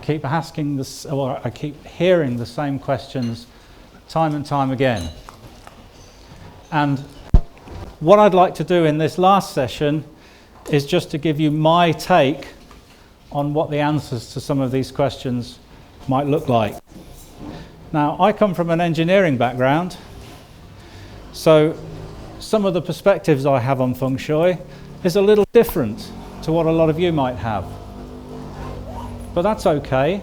keep asking this, or I keep hearing the same questions time and time again. And what I'd like to do in this last session is just to give you my take on what the answers to some of these questions might look like. Now, I come from an engineering background, so some of the perspectives I have on Feng Shui is a little different to what a lot of you might have. But that's okay.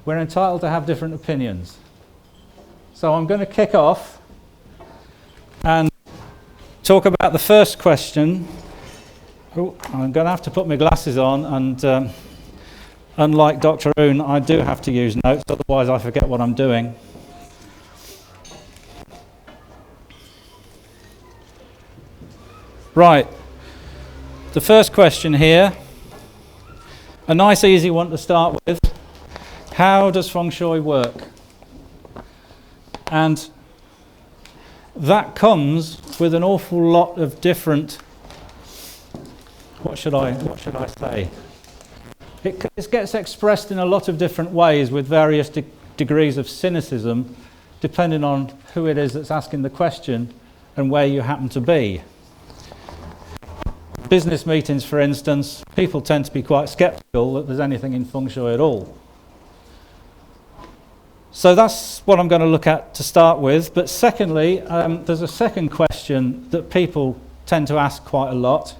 We're entitled to have different opinions. So I'm going to kick off and talk about the first question. Oh, I'm going to have to put my glasses on, and unlike Dr. Oon, I do have to use notes, otherwise I forget what I'm doing. Right, the first question here, a nice easy one to start with. How does Feng Shui work? And that comes with an awful lot of different, what should I say? It gets expressed in a lot of different ways with various degrees of cynicism, depending on who it is that's asking the question and where you happen to be. Business meetings, for instance, people tend to be quite skeptical that there's anything in Feng Shui at all. So that's what I'm going to look at to start with. But secondly, there's a second question that people tend to ask quite a lot.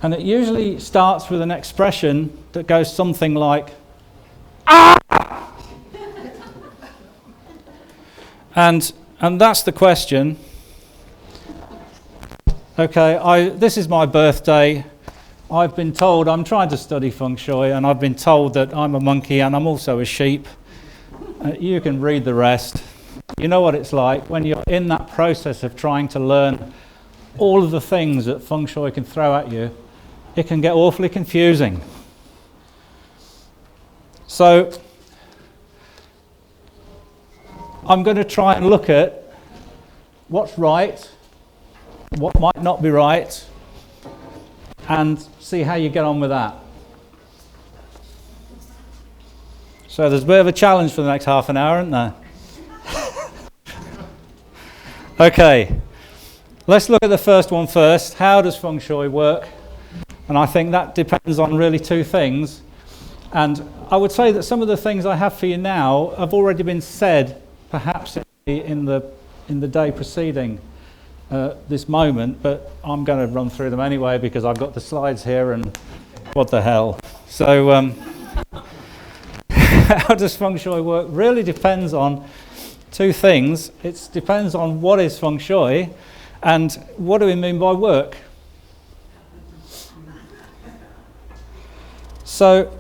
And it usually starts with an expression that goes something like, "Ah!" And that's the question. Okay, this is my birthday. I've been told I'm trying to study Feng Shui, and I've been told that I'm a monkey and I'm also a sheep. You can read the rest. You know what it's like when you're in that process of trying to learn all of the things that Feng Shui can throw at you. It can get awfully confusing. So I'm going to try and look at what's right, what might not be right, and see how you get on with that. So there's a bit of a challenge for the next half an hour, isn't there? Okay, let's look at the first one first. How does Feng Shui work? And I think that depends on really two things. And I would say that some of the things I have for you now have already been said, perhaps in the day preceding this moment, but I'm going to run through them anyway because I've got the slides here and what the hell. So how does Feng Shui work? Really depends on two things. It depends on what is Feng Shui and what do we mean by work. So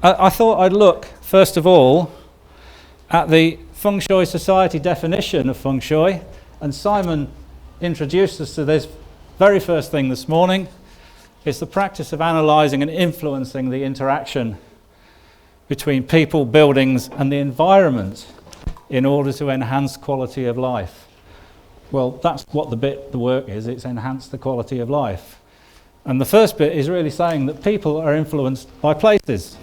I thought I'd look, first of all, at the Feng Shui Society definition of Feng Shui. And Simon introduced us to this very first thing this morning. It's the practice of analysing and influencing the interaction between people, buildings, and the environment in order to enhance quality of life. Well, that's what the work is. It's enhance the quality of life. And the first bit is really saying that people are influenced by places.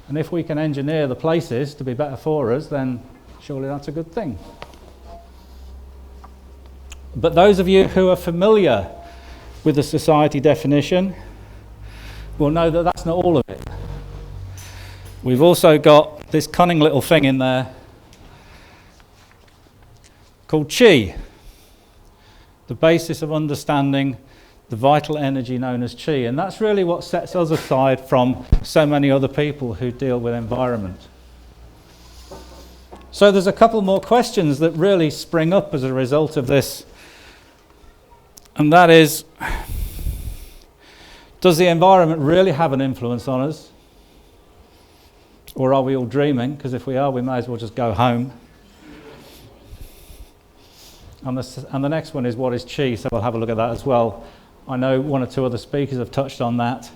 And if we can engineer the places to be better for us, then surely that's a good thing. But those of you who are familiar with the society definition will know that that's not all of it. We've also got this cunning little thing in there called Qi, the basis of understanding the vital energy known as Qi, and that's really what sets us aside from so many other people who deal with environment. So there's a couple more questions that really spring up as a result of this, and that is, does the environment really have an influence on us? Or are we all dreaming? Because if we are, we may as well just go home. And the next one is, what is Qi? So we'll have a look at that as well. I know one or two other speakers have touched on that,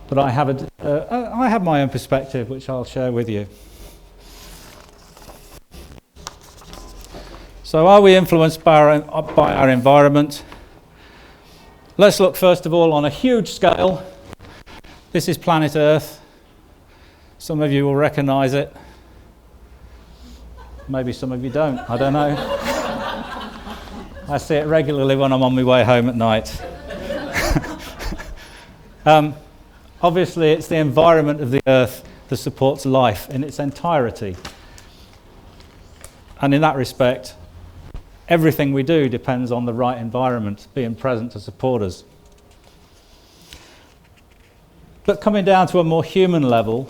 but I have my own perspective, which I'll share with you. So are we influenced by our environment? Let's look first of all on a huge scale. This is planet Earth. Some of you will recognise it. Maybe some of you don't, I don't know. I see it regularly when I'm on my way home at night. Obviously, it's the environment of the Earth that supports life in its entirety. And in that respect, everything we do depends on the right environment being present to support us. But coming down to a more human level,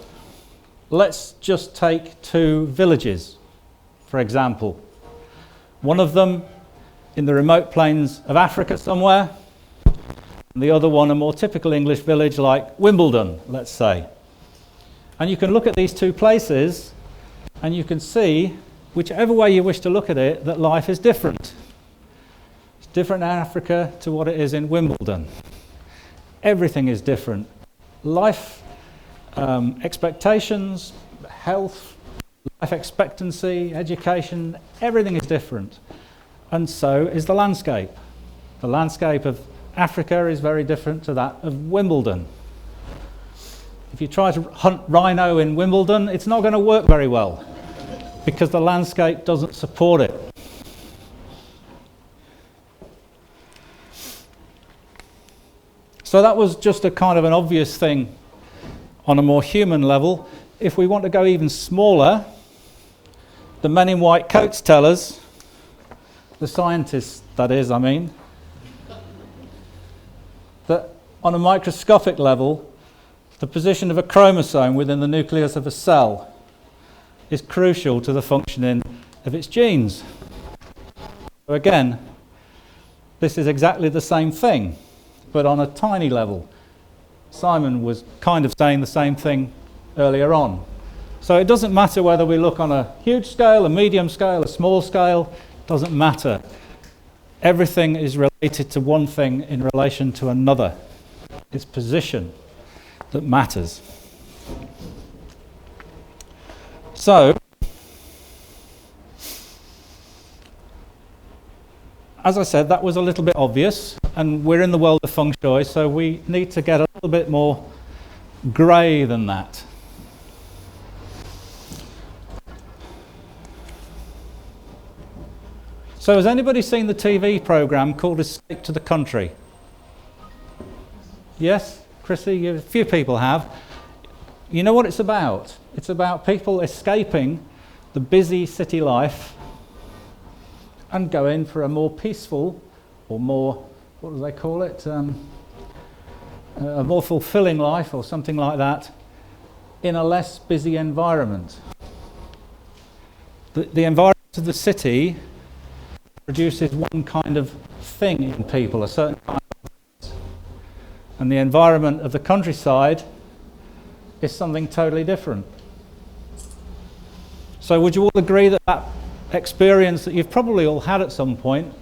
let's just take two villages, for example. One of them in the remote plains of Africa somewhere, and the other one a more typical English village like Wimbledon, let's say. And you can look at these two places and you can see, whichever way you wish to look at it, that life is different. It's different in Africa to what it is in Wimbledon. Everything is different. Life expectations, health, life expectancy, education, everything is different. And so is the landscape. The landscape of Africa is very different to that of Wimbledon. If you try to hunt rhino in Wimbledon, it's not going to work very well because the landscape doesn't support it. So that was just a kind of an obvious thing on a more human level. If we want to go even smaller, the men in white coats tell us, the scientists that is, I mean, that on a microscopic level, the position of a chromosome within the nucleus of a cell is crucial to the functioning of its genes. So again, this is exactly the same thing, but on a tiny level. Simon was kind of saying the same thing earlier on. So it doesn't matter whether we look on a huge scale, a medium scale, a small scale, doesn't matter. Everything is related to one thing in relation to another. It's position that matters. So, as I said, that was a little bit obvious, and we're in the world of Feng Shui, so we need to get a little bit more grey than that. So has anybody seen the TV programme called Escape to the Country? Yes? Chrissy, a few people have. You know what it's about? It's about people escaping the busy city life and going for a more peaceful, or more, what do they call it? A more fulfilling life, or something like that, in a less busy environment. The environment of the city produces one kind of thing in people, a certain kind of, and the environment of the countryside is something totally different. So would you all agree that that experience that you've probably all had at some point,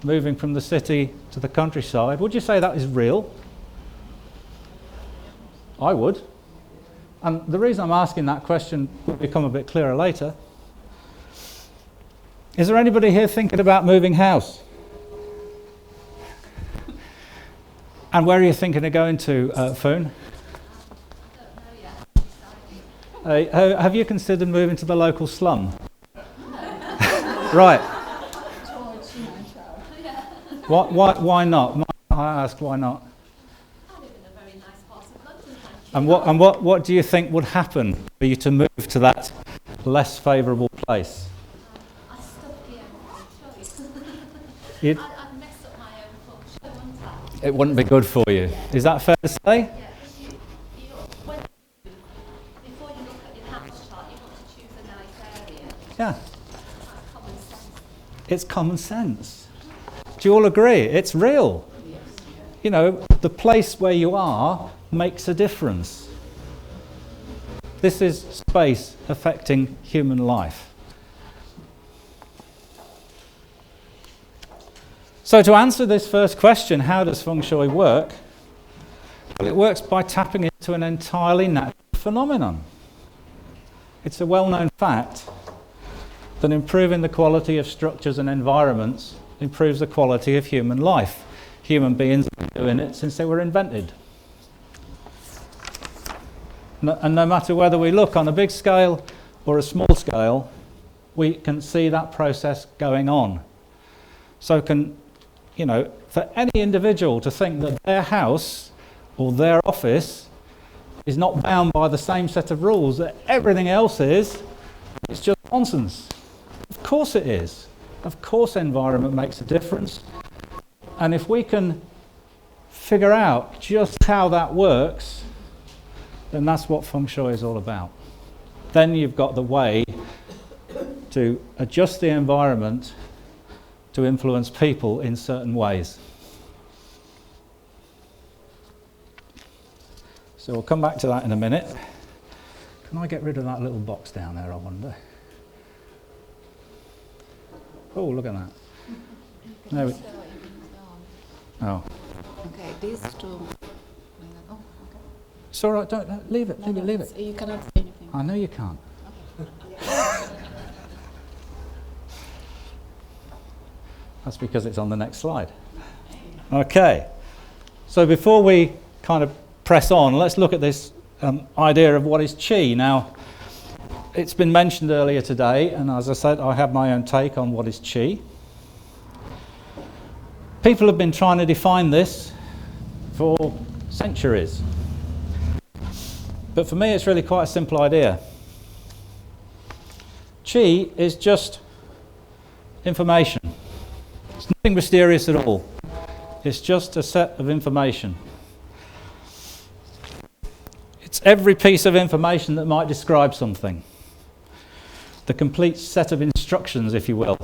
moving from the city to the countryside, would you say that is real? I would. And the reason I'm asking that question will become a bit clearer later. Is there anybody here thinking about moving house? And where are you thinking of going to, Fung? Have you considered moving to the local slum? Right. Why not? I ask why not. I live in a very nice part of London. And what do you think would happen for you to move to that less favourable place? I stuck here in Shui. You'd- I'd mess up my own Feng Shui, wouldn't I? It wouldn't be good for you. Is that fair to say? Yeah, before you look at your house chart, you want to choose a nice area. Yeah. That's common sense. It's common sense. Do you all agree? It's real. You know, the place where you are makes a difference. This is space affecting human life. So to answer this first question, how does Feng Shui work? Well, it works by tapping into an entirely natural phenomenon. It's a well-known fact that improving the quality of structures and environments improves the quality of human life. Human beings have been doing it since they were invented. And no matter whether we look on a big scale or a small scale, we can see that process going on. So for any individual to think that their house or their office is not bound by the same set of rules that everything else is, it's just nonsense. Of course it is. Of course environment makes a difference. And if we can figure out just how that works, then that's what Feng Shui is all about. Then you've got the way to adjust the environment to influence people in certain ways. So we'll come back to that in a minute. Can I get rid of that little box down there, I wonder? Oh, look at that. No. Oh. Okay, these two. Oh, okay. It's all right, don't leave it, leave it. You cannot say anything. I know you can't. That's because it's on the next slide. Okay, so before we kind of press on, let's look at this idea of what is Qi. Now, it's been mentioned earlier today, and as I said, I have my own take on what is Qi. People have been trying to define this for centuries. But for me, it's really quite a simple idea. Qi is just information. It's nothing mysterious at all. It's just a set of information. It's every piece of information that might describe something. The complete set of instructions, if you will.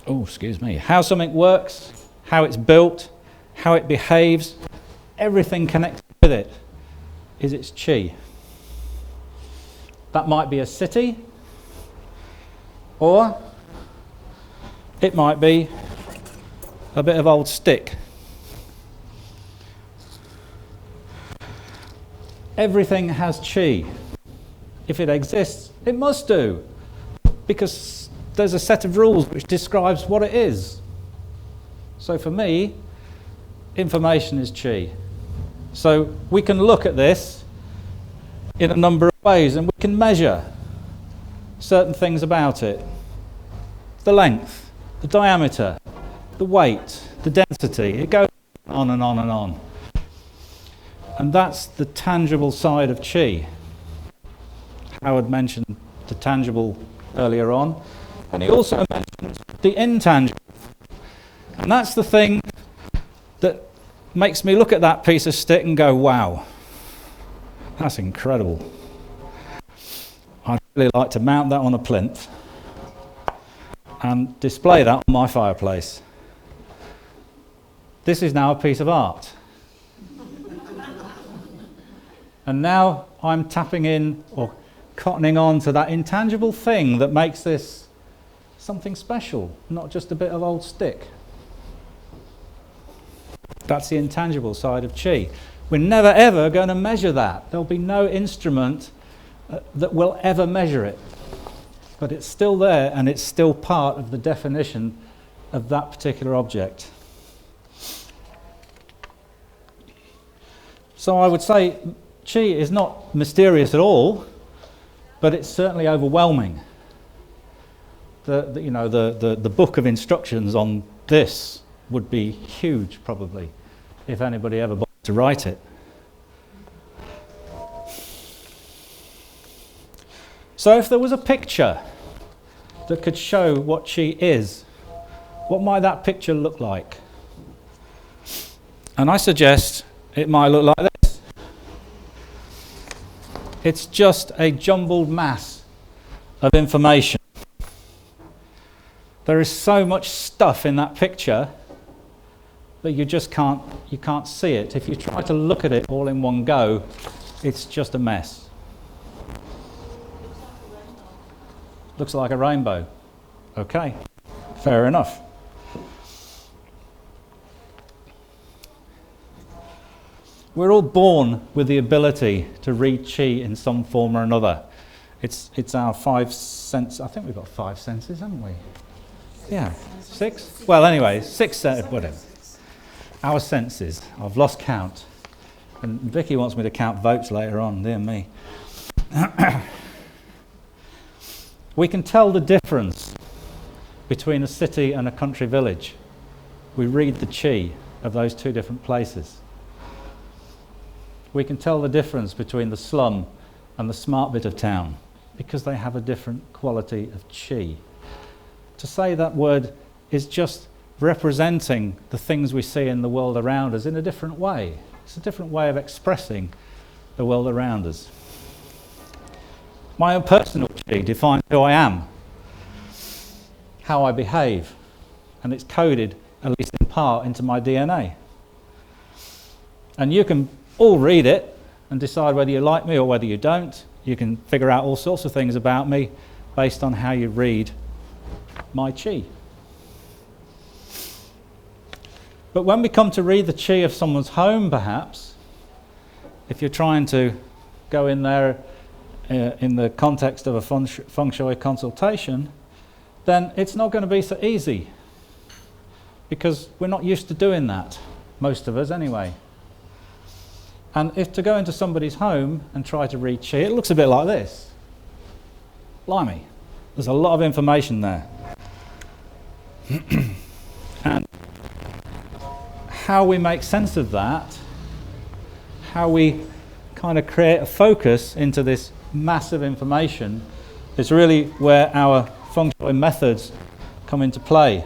Oh, excuse me. How something works, how it's built, how it behaves, everything connected with it is its Qi. That might be a city, or it might be a bit of old stick. Everything has Qi. If it exists, it must do, because there's a set of rules which describes what it is. So for me, information is Qi. So we can look at this in a number of ways, and we can measure certain things about it. The length, the diameter, the weight, the density. It goes on and on and on. And that's the tangible side of Qi. Howard mentioned the tangible earlier on, and he also mentioned the intangible. And that's the thing that makes me look at that piece of stick and go, wow, that's incredible. I'd really like to mount that on a plinth and display that on my fireplace. This is now a piece of art. And now I'm tapping in or cottoning on to that intangible thing that makes this something special, not just a bit of old stick. That's the intangible side of Qi. We're never ever going to measure that. There'll be no instrument that will ever measure it. But it's still there, and it's still part of the definition of that particular object. So I would say Qi is not mysterious at all, but it's certainly overwhelming. The book of instructions on this would be huge, probably, if anybody ever bothered to write it. So if there was a picture that could show what Qi is, what might that picture look like? And I suggest it might look like this. It's just a jumbled mass of information. There is so much stuff in that picture that you can't see it. If you try to look at it all in one go, it's just a mess. Looks like a rainbow. Okay, fair enough. We're all born with the ability to read Qi in some form or another. It's our 5 senses. I think we've got 5 senses, haven't we? Yeah, 6? Well, anyway, 6 senses, whatever. Our senses. I've lost count. And Vicky wants me to count votes later on, dear me. We can tell the difference between a city and a country village. We read the chi of those two different places. We can tell the difference between the slum and the smart bit of town because they have a different quality of chi. To say that word is just representing the things we see in the world around us in a different way. It's a different way of expressing the world around us. My own personal chi defines who I am, how I behave, and it's coded, at least in part, into my DNA. And you can all read it and decide whether you like me or whether you don't. You can figure out all sorts of things about me based on how you read my chi. But when we come to read the chi of someone's home, perhaps, if you're trying to go in there in the context of a feng shui consultation, then it's not going to be so easy because we're not used to doing that, most of us anyway. And if to go into somebody's home and try to read chi, it looks a bit like this. Blimey, there's a lot of information there. And how we make sense of that, how we kind of create a focus into this massive information, is really where our feng shui methods come into play.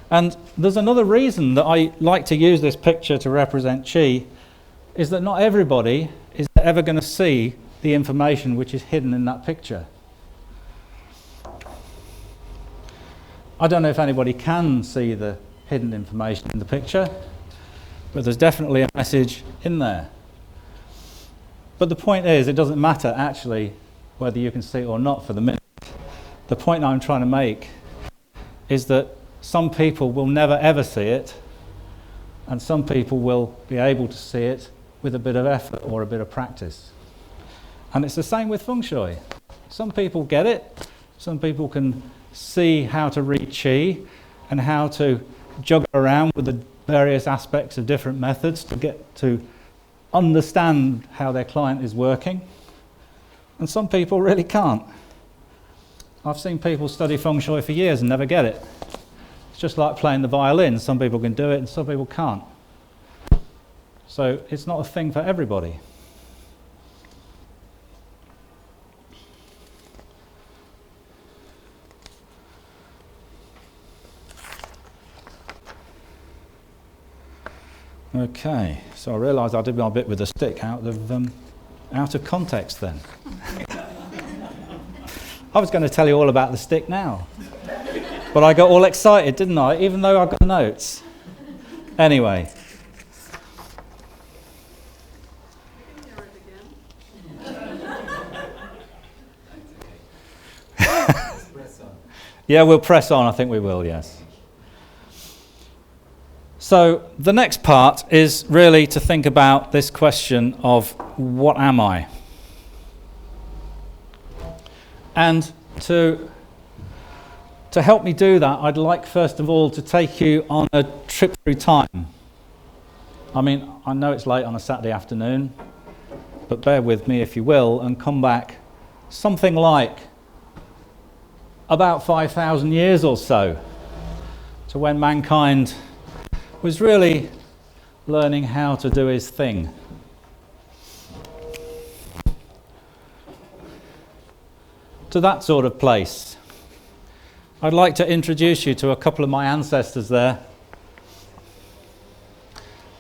And there's another reason that I like to use this picture to represent chi, is that not everybody is ever going to see the information which is hidden in that picture. I don't know if anybody can see the hidden information in the picture, but there's definitely a message in there. But the point is, it doesn't matter actually whether you can see it or not for the minute. The point I'm trying to make is that some people will never ever see it, and some people will be able to see it with a bit of effort or a bit of practice. And it's the same with feng shui. Some people get it, some people can see how to read chi and how to juggle around with the various aspects of different methods to get to understand how their client is working. And some people really can't. I've seen people study feng shui for years and never get it. It's just like playing the violin. Some people can do it and some people can't. So it's not a thing for everybody. Okay, so I realised I did my bit with a stick out of context then. I was going to tell you all about the stick now, but I got all excited, didn't I? Even though I got notes. Anyway. Yeah, we'll press on. I think we will. Yes. So the next part is really to think about this question of what am I? And to help me do that, I'd like first of all to take you on a trip through time. I mean, I know it's late on a Saturday afternoon, but bear with me if you will, and come back something like about 5,000 years or so to when mankind was really learning how to do his thing. To that sort of place. I'd like to introduce you to a couple of my ancestors there.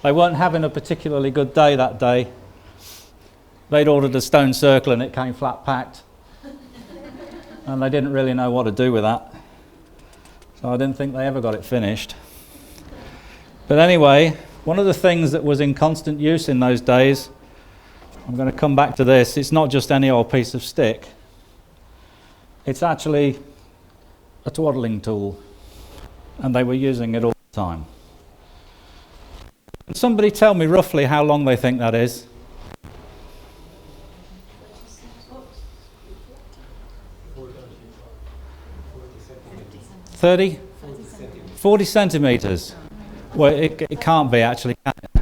They weren't having a particularly good day that day. They'd ordered a stone circle and it came flat packed. And they didn't really know what to do with that. So I didn't think they ever got it finished. But anyway, one of the things that was in constant use in those days, I'm going to come back to this, it's not just any old piece of stick. It's actually a waddling tool, and they were using it all the time. Can somebody tell me roughly how long they think that is? 40 centimetres. Well, it can't be actually, can it?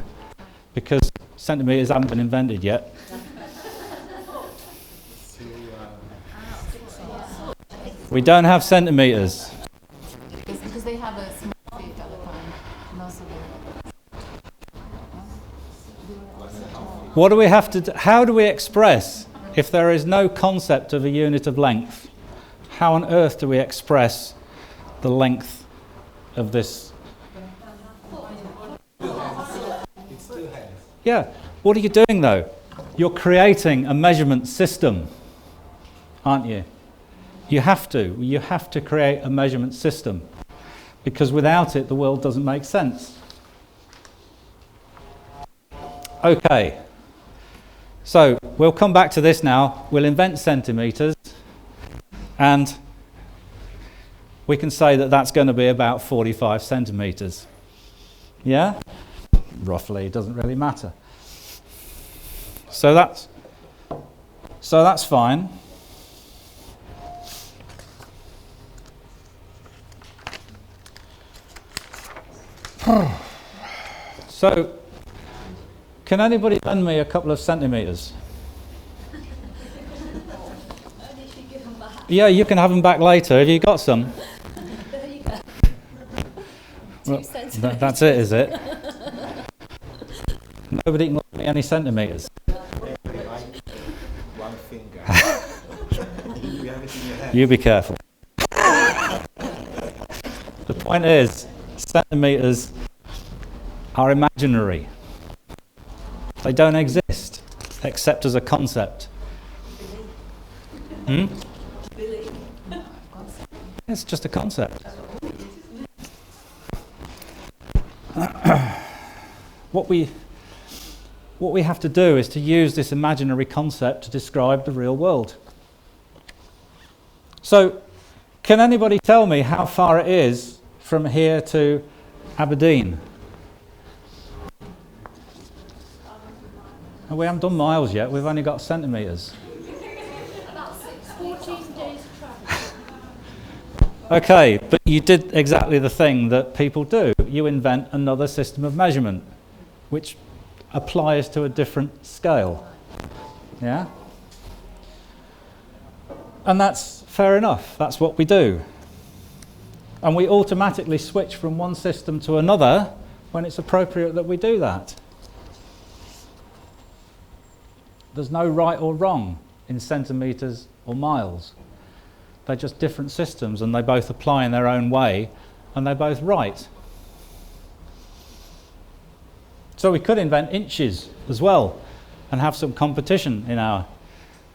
Because centimetres haven't been invented yet. We don't have centimetres. Because they have a small feet at the time. And also What do we have to do? How do we express if there is no concept of a unit of length? How on earth do we express the length of this? Yeah. What are you doing though? You're creating a measurement system, aren't you? You have to create a measurement system, because without it the world doesn't make sense. Okay, so we'll come back to this now. We'll invent centimetres, and we can say that that's going to be about 45 centimetres. Yeah? Roughly, it doesn't really matter. So that's fine. So, can anybody lend me a couple of centimetres? Yeah, you can have them back later. Have you got some? There you go. Well, 2 centimetres. that's it, is it? Nobody can lend me any centimetres. One finger. You have it in your hand. You be careful. The point is, centimetres are imaginary. They don't exist except as a concept. It's just a concept. What we have to do is to use this imaginary concept to describe the real world. So, can anybody tell me how far it is from here to Aberdeen? And we haven't done miles yet, we've only got centimetres. About 14 days travel. Okay, but you did exactly the thing that people do. You invent another system of measurement, which applies to a different scale. Yeah? And that's fair enough, that's what we do. And we automatically switch from one system to another when it's appropriate that we do that. There's no right or wrong in centimetres or miles. They're just different systems, and they both apply in their own way, and they're both right. So we could invent inches as well and have some competition in our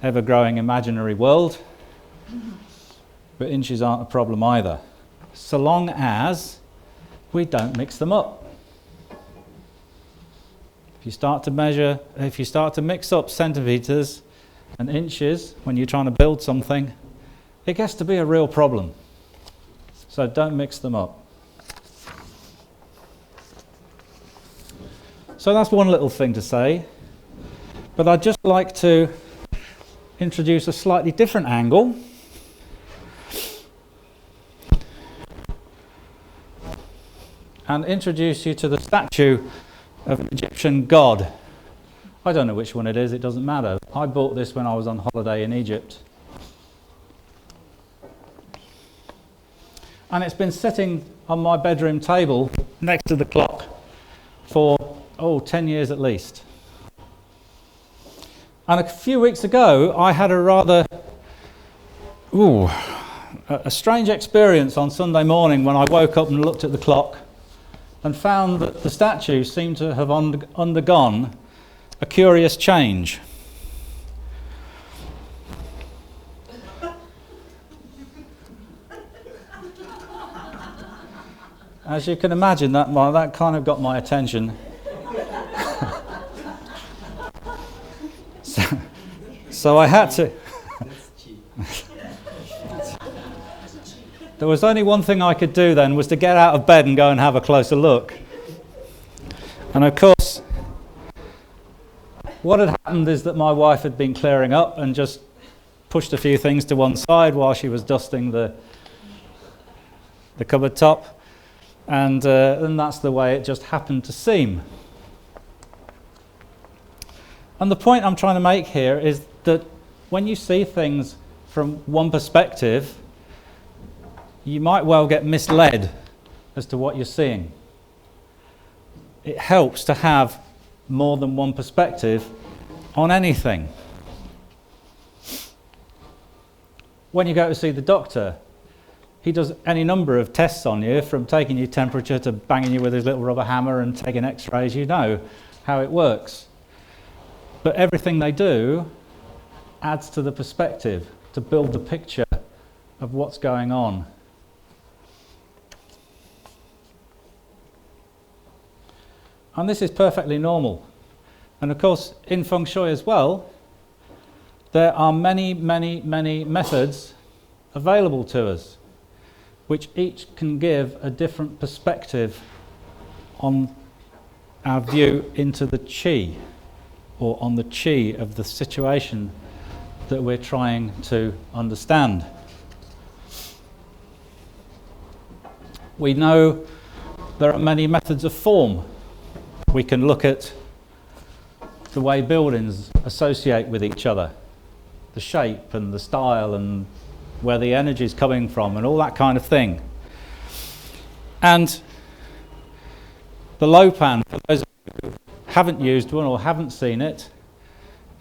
ever-growing imaginary world. But inches aren't a problem either, so long as we don't mix them up. If you start to mix up centimetres and inches when you're trying to build something, it gets to be a real problem. So don't mix them up. So that's one little thing to say. But I'd just like to introduce a slightly different angle. And introduce you to the statue of an Egyptian god. I don't know which one it is, it doesn't matter. I bought this when I was on holiday in Egypt. And it's been sitting on my bedroom table next to the clock for, 10 years at least. And a few weeks ago, I had a strange experience on Sunday morning when I woke up and looked at the clock and found that the statue seemed to have undergone a curious change. As you can imagine, that kind of got my attention. So I had to... There was only one thing I could do then, was to get out of bed and go and have a closer look. And of course, what had happened is that my wife had been clearing up and just pushed a few things to one side while she was dusting the cupboard top. and that's the way it just happened to seem. And the point I'm trying to make here is that when you see things from one perspective, you might well get misled as to what you're seeing. It helps to have more than one perspective on anything. When you go to see the doctor, he does any number of tests on you, from taking your temperature to banging you with his little rubber hammer and taking x-rays. You know how it works. But everything they do adds to the perspective, to build the picture of what's going on. And this is perfectly normal. And of course, in Feng Shui as well, there are many, many, many methods available to us, which each can give a different perspective on our view into the qi, or on the qi of the situation that we're trying to understand. We know there are many methods of form. We can look at the way buildings associate with each other, the shape and the style and where the energy is coming from and all that kind of thing. And the Lopan, for those who haven't used one or haven't seen it,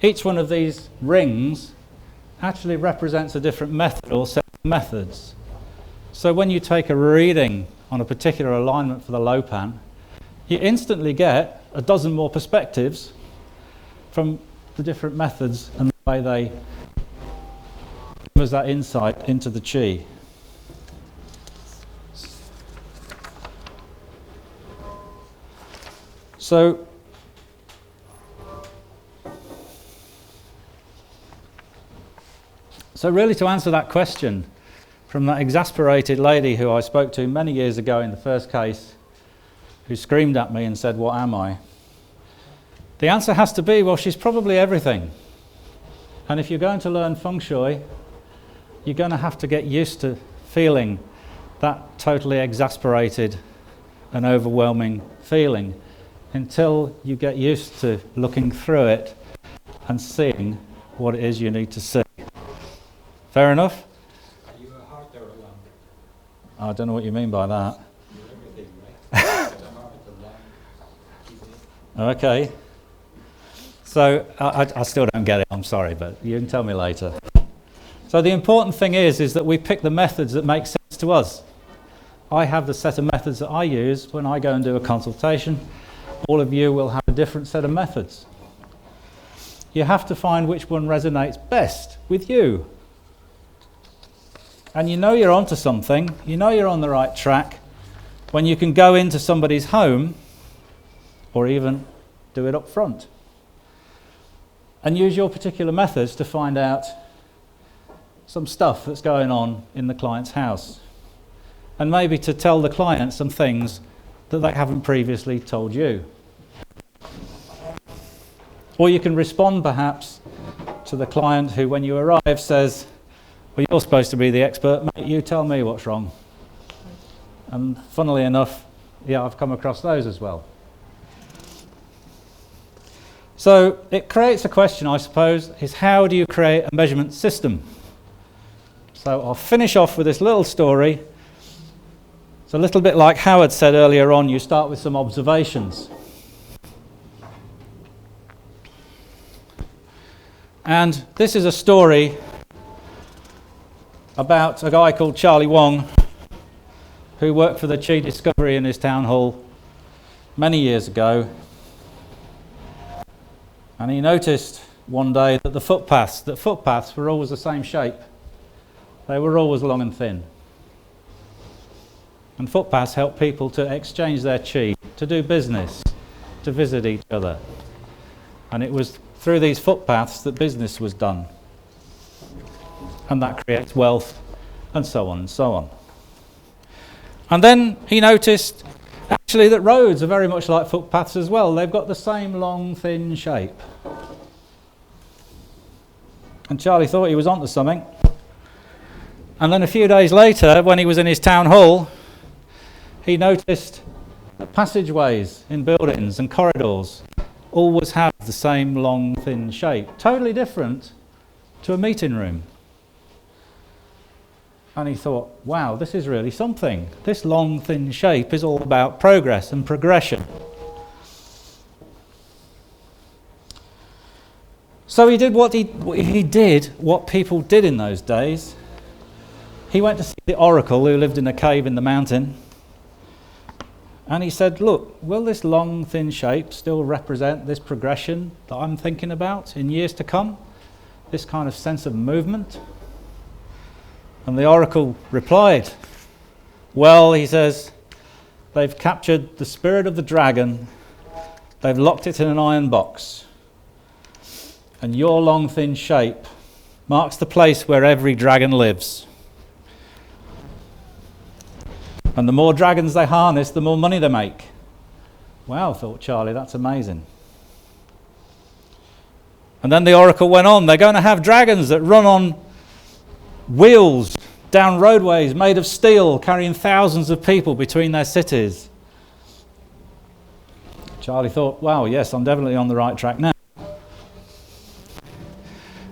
each one of these rings actually represents a different method or set of methods. So when you take a reading on a particular alignment for the Lopan, you instantly get a dozen more perspectives from the different methods and the way they give us that insight into the qi. So really, to answer that question from that exasperated lady who I spoke to many years ago in the first case, who screamed at me and said, "What am I?" The answer has to be, well, she's probably everything. And if you're going to learn Feng Shui, you're going to have to get used to feeling that totally exasperated and overwhelming feeling until you get used to looking through it and seeing what it is you need to see. Fair enough? Are you a heart or a lung? I don't know what you mean by that. You're everything, right? The heart, the lung, kidney. Okay. So I still don't get it, I'm sorry, but you can tell me later. So the important thing is that we pick the methods that make sense to us. I have the set of methods that I use when I go and do a consultation. All of you will have a different set of methods. You have to find which one resonates best with you. And you know you're onto something, you know you're on the right track when you can go into somebody's home or even do it up front and use your particular methods to find out some stuff that's going on in the client's house, and maybe to tell the client some things that they haven't previously told you. Or you can respond perhaps to the client who, when you arrive, says, "Well, you're supposed to be the expert, mate, you tell me what's wrong." And funnily enough, yeah, I've come across those as well. So it creates a question, I suppose, is how do you create a measurement system? So I'll finish off with this little story. It's a little bit like Howard said earlier on, you start with some observations. And this is a story about a guy called Charlie Wong who worked for the Qi Discovery in his town hall many years ago. And he noticed one day that footpaths were always the same shape. They were always long and thin. And footpaths help people to exchange their qi, to do business, to visit each other. And it was through these footpaths that business was done. And that creates wealth, and so on and so on. And then he noticed actually that roads are very much like footpaths as well. They've got the same long, thin shape. And Charlie thought he was onto something. And then a few days later, when he was in his town hall, he noticed that passageways in buildings and corridors always have the same long, thin shape, totally different to a meeting room. And he thought, wow, this is really something. This long, thin shape is all about progress and progression. So he did what people did in those days. He went to see the oracle who lived in a cave in the mountain. And he said, look, will this long, thin shape still represent this progression that I'm thinking about in years to come? This kind of sense of movement? And the oracle replied, well, he says, they've captured the spirit of the dragon, they've locked it in an iron box, and your long, thin shape marks the place where every dragon lives. And the more dragons they harness, the more money they make. Wow, thought Charlie, that's amazing. And then the oracle went on, they're going to have dragons that run on wheels down roadways made of steel, carrying thousands of people between their cities. Charlie thought, wow, yes, I'm definitely on the right track now.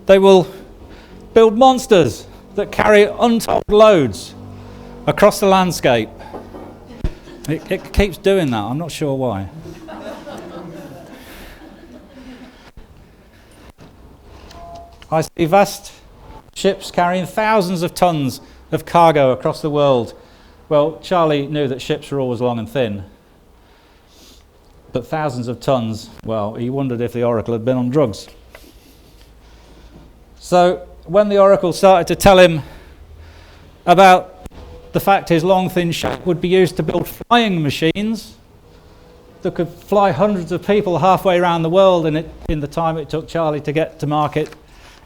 They will build monsters that carry untold loads across the landscape. It keeps doing that, I'm not sure why. I see vast ships carrying thousands of tons of cargo across the world. Well, Charlie knew that ships were always long and thin, but thousands of tons, well, he wondered if the oracle had been on drugs. So when the oracle started to tell him about the fact his long, thin shape would be used to build flying machines that could fly hundreds of people halfway around the world in the time it took Charlie to get to market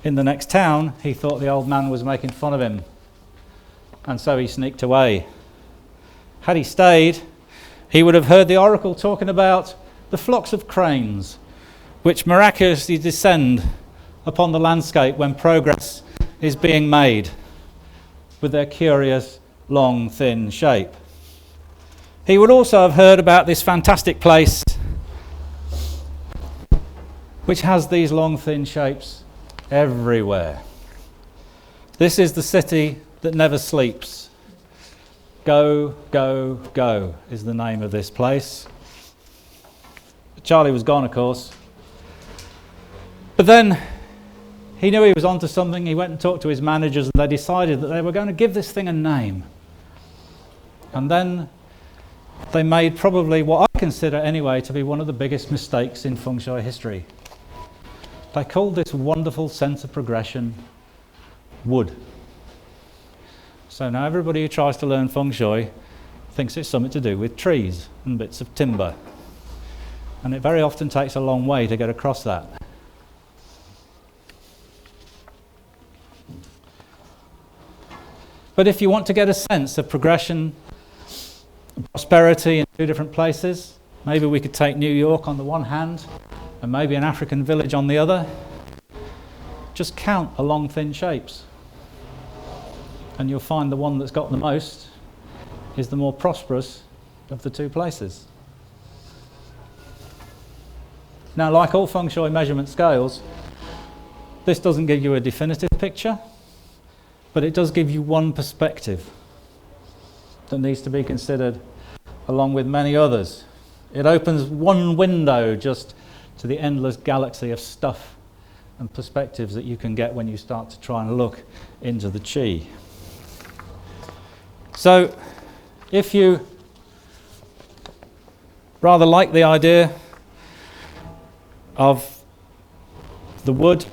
in the next town, he thought the old man was making fun of him. And so he sneaked away. Had he stayed, he would have heard the oracle talking about the flocks of cranes which miraculously descend upon the landscape when progress is being made with their curious, long, thin shape. He would also have heard about this fantastic place which has these long, thin shapes everywhere. This is the city that never sleeps. Go, go, go is the name of this place. Charlie was gone, of course. But then he knew he was onto something. He went and talked to his managers and they decided that they were going to give this thing a name. And then they made probably what I consider anyway to be one of the biggest mistakes in Feng Shui history. They called this wonderful sense of progression wood. So now everybody who tries to learn Feng Shui thinks it's something to do with trees and bits of timber. And it very often takes a long way to get across that. But if you want to get a sense of progression, prosperity in two different places, maybe we could take New York on the one hand and maybe an African village on the other. Just count the long, thin shapes. And you'll find the one that's got the most is the more prosperous of the two places. Now, like all Feng Shui measurement scales, this doesn't give you a definitive picture, but it does give you one perspective that needs to be considered along with many others. It opens one window just to the endless galaxy of stuff and perspectives that you can get when you start to try and look into the Qi. So, if you rather like the idea of the wood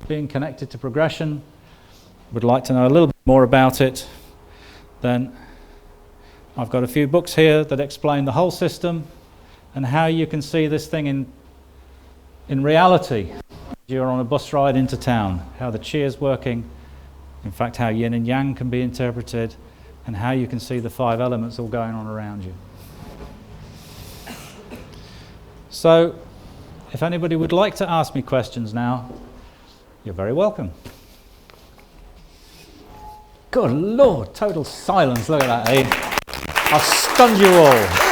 being connected to progression, would like to know a little bit more about it, then I've got a few books here that explain the whole system and how you can see this thing in reality. You're on a bus ride into town, how the Qi is working, in fact how yin and yang can be interpreted, and how you can see the five elements all going on around you. So, if anybody would like to ask me questions now, you're very welcome. Good Lord, total silence, look at that, eh? I've stunned you all.